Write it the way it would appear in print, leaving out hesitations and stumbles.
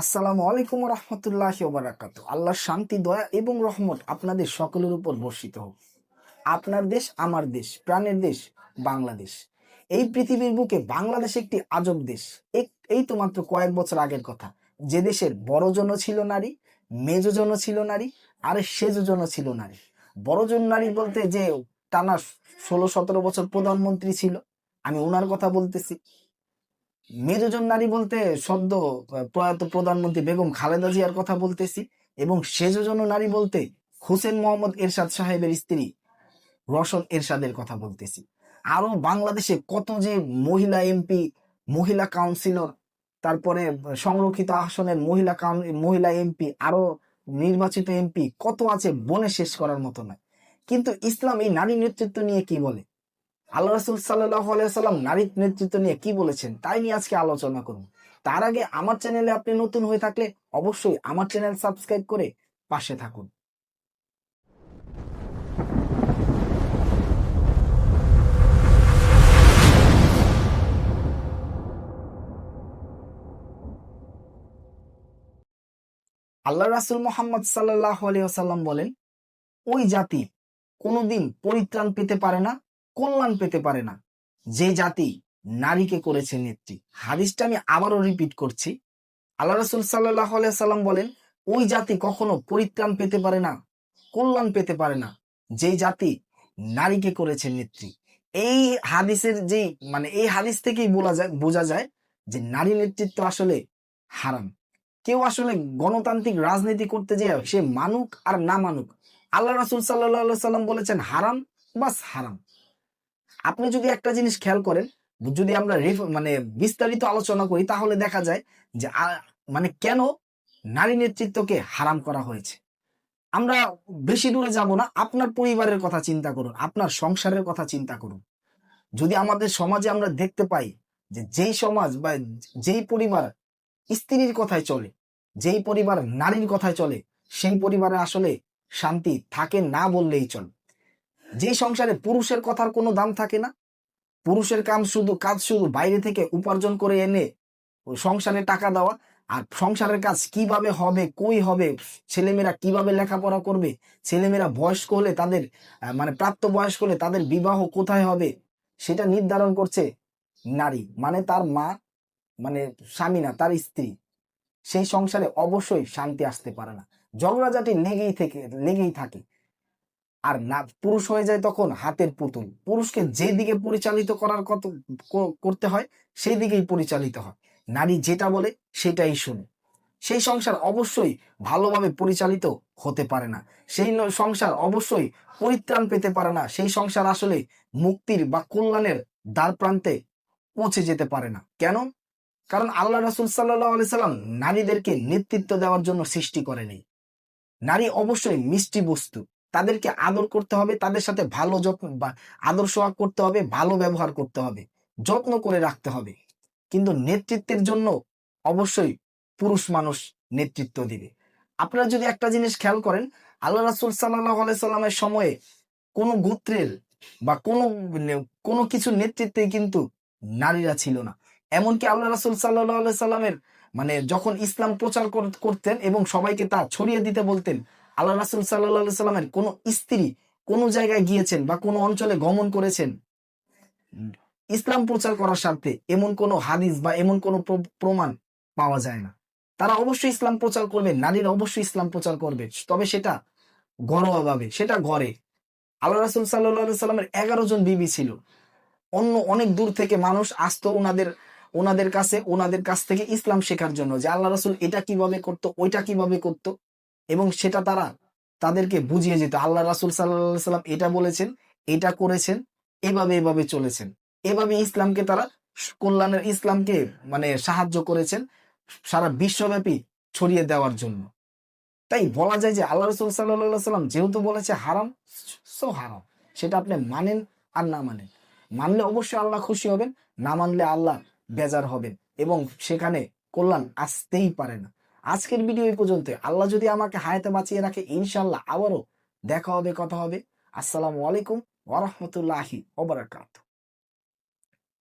আসসালামু আলাইকুম রহমতুল্লাহি ওয়া বারাকাতু। আল্লাহর শান্তি, দয়া এবং রহমত আপনাদের সকলের উপর বর্ষিত হোক। আপনার দেশ, আমার দেশ, প্রাণের দেশ বাংলাদেশ। এই পৃথিবীর বুকে বাংলাদেশ একটি আজব দেশ। এই তো মাত্র কয়েক বছর আগের কথা, যে দেশের বড়জন ছিল নারী, মেজজন ছিল নারী, আর সেজজন ছিল নারী। বড়জন নারী বলতে যে টানা 16-17 বছর প্রধানমন্ত্রী ছিল, আমি ওনার কথা বলতেছি। মেরুজন নারী বলতে সদ্য প্রয়াত প্রধানমন্ত্রী বেগম খালেদা জিয়ার কথা বলতেছি। এবং সেজন্য নারী বলতে হোসেন মোহাম্মদ এরশাদ সাহেবের স্ত্রী রওশন এরশাদের কথা বলতেছি। আরো বাংলাদেশে কত যে মহিলা এমপি, মহিলা কাউন্সিলর, তারপরে সংরক্ষিত আসনের মহিলা এমপি, আরো নির্বাচিত এমপি কত আছে, বলে শেষ করার মতো নয়। কিন্তু ইসলাম এই নারী নেতৃত্ব নিয়ে কি বলে? আল্লাহ রাসূল সাল্লাল্লাহু আলাইহি ওয়াসাল্লাম নারীর নেতৃত্ব নিয়ে কি বলেছেন, তাই নিয়ে আজকে আলোচনা করব। তার আগে আমার চ্যানেলে আপনি নতুন হয়ে থাকলে অবশ্যই আমার চ্যানেল সাবস্ক্রাইব করে পাশে থাকুন। আল্লাহ রাসূল মুহাম্মদ সাল্লাল্লাহু আলাইহি ওয়াসাল্লাম বলেন, ওই জাতি কোনোদিন পরিত্রাণ পেতে পারে না, কল্যাণ পেতে পারে না, যে জাতি নারীকে করেছে নেত্রী। হাদিসটা আমি আবারও রিপিট করছি। আল্লাহ রাসূল সাল্লাল্লাহু আলাইহি সাল্লাম বলেন, ওই জাতি কখনো পরিত্রাণ পেতে পারে না, কল্যাণ পেতে পারে না, যে জাতি নারীকে করেছে নেত্রী। এই হাদিসের যে এই হাদিস থেকেই বোঝা যায় যে নারী নেতৃত্ব আসলে হারাম। কেউ আসলে গণতান্ত্রিক রাজনীতি করতে যে সে মানুক আর না মানুক, আল্লাহ রাসূল সাল্লাল্লাহু আলাইহি সাল্লাম বলেছেন হারাম, বাস হারাম। আপনি যদি একটা জিনিস খেয়াল করেন, যদি আমরা বিস্তারিত আলোচনা করি, তাহলে দেখা যায় যে কেন নারী নেতৃত্বকে হারাম করা হয়েছে। আমরা বেশি দূরে যাব না, আপনার পরিবারের কথা চিন্তা করুন, আপনার সংসারের কথা চিন্তা করুন। যদি আমাদের সমাজে আমরা দেখতে পাই যে যেই সমাজ বা যেই পরিবার স্ত্রীর কথায় চলে, যেই পরিবার নারীর কথায় চলে, সেই পরিবারে আসলে শান্তি থাকে না বললেই চলে। যে সংসারে পুরুষের কথার কোনো দাম থাকে না, পুরুষের কাজ শুধু বাইরে থেকে উপার্জন করে এনে সংসারে টাকা দেওয়া, আর সংসারের কাজ কিভাবে হবে, কই হবে, ছেলেমেয়েরা কিভাবে লেখাপড়া করবে, ছেলেমেয়েরা বয়স্ক হলে তাদের প্রাপ্ত বয়স্ক হলে তাদের বিবাহ কোথায় হবে, সেটা নির্ধারণ করছে নারী, তার মা, স্বামী না, তার স্ত্রী। সেই সংসারে অবশ্যই শান্তি আসতে পারে না, ঝগড়াঝাটি লেগেই থাকে। আর না, পুরুষ হয়ে যায় তখন হাতের পুতুল। পুরুষকে যেদিকে পরিচালিত করতে হয় সেই দিকেই পরিচালিত হয়। নারী যেটা বলে সেটাই শুনে। সেই সংসার অবশ্যই ভালোভাবে পরিচালিত হতে পারে না, সেই সংসার অবশ্যই পরিত্রাণ পেতে পারে না, সেই সংসার আসলে মুক্তির বা কল্যাণের দ্বার প্রান্তে পৌঁছে যেতে পারে না। কেন? কারণ আল্লাহ রাসূল সাল্লাল্লাহু আলাইহি সাল্লাম নারীদেরকে নেতৃত্ব দেওয়ার জন্য সৃষ্টি করেনি। নারী অবশ্যই মিষ্টি বস্তু, তাদেরকে আদর করতে হবে, তাদের সাথে ভালো যত্ন বা আদর সোহাগ করতে হবে, ভালো ব্যবহার করতে হবে, যত্ন করে রাখতে হবে। কিন্তু নেতৃত্বের জন্য অবশ্যই পুরুষ মানুষ নেতৃত্ব দিবে। আপনারা যদি একটা জিনিস খেয়াল করেন, আল্লাহ রাসূল সাল্লাল্লাহু আলাইহি সাল্লামের সময়ে কোন গোত্রের বা কোনো কিছু নেতৃত্বে কিন্তু নারীরা ছিল না। এমনকি আল্লাহ রাসূল সাল্লাল্লাহু আলাইহি সাল্লামের যখন ইসলাম প্রচার করতেন এবং সবাইকে তা ছড়িয়ে দিতে বলতেন, আল্লাহ রাসূল সাল্লাল্লাহু আলাইহি সাল্লামের কোনো স্ত্রী কোনো জায়গায় গিয়েছেন বা কোনো অঞ্চলে গমন করেছেন ইসলাম প্রচার করার স্বার্থে, এমন কোনো হাদিস বা এমন কোনো প্রমাণ পাওয়া যায় না। তারা অবশ্যই ইসলাম প্রচার করবে, নারীরা অবশ্যই ইসলাম প্রচার করবে, তবে সেটা ঘরোয়াভাবে, সেটা ঘরে। আল্লাহ রাসূল সাল্লাল্লাহু আলাইহি সাল্লামের 11 জন বিবি ছিল। অনেক দূর থেকে মানুষ আসতো ওনাদের কাছ থেকে ইসলাম শেখার জন্য, যে আল্লাহ রাসূল এটা কিভাবে করতো, ওইটা কিভাবে করতো, এবং সেটা তারা তাদেরকে বুঝিয়ে যেত। আল্লাহ রাসূল সাল্লাল্লাহু আলাইহি সাল্লাম এটা বলেছেন, এটা করেছেন, এভাবে চলেছেন। এভাবে ইসলামকে তারা ইসলামকে সাহায্য করেছেন সারা বিশ্বব্যাপী ছড়িয়ে দেওয়ার জন্য। তাই বলা যায় যে আল্লাহ রাসূল সাল্লাল্লাহু আলাইহি সাল্লাম যেহেতু বলেছে হারাম, সো হারাম, সেটা আপনি মানেন আর না মানেন। মানলে অবশ্যই আল্লাহ খুশি হবেন, না মানলে আল্লাহ বেজার হবেন, এবং সেখানে কল্যাণ আসতেই পারে না। আজকের ভিডিও এই পর্যন্ত। আল্লাহ যদি আমাকে হায়াতে বাঁচিয়ে রাখে, ইনশাআল্লাহ আবারও দেখা হবে, কথা হবে। আসসালামু আলাইকুম ওয়া রাহমাতুল্লাহি ওয়া বারাকাতুহু।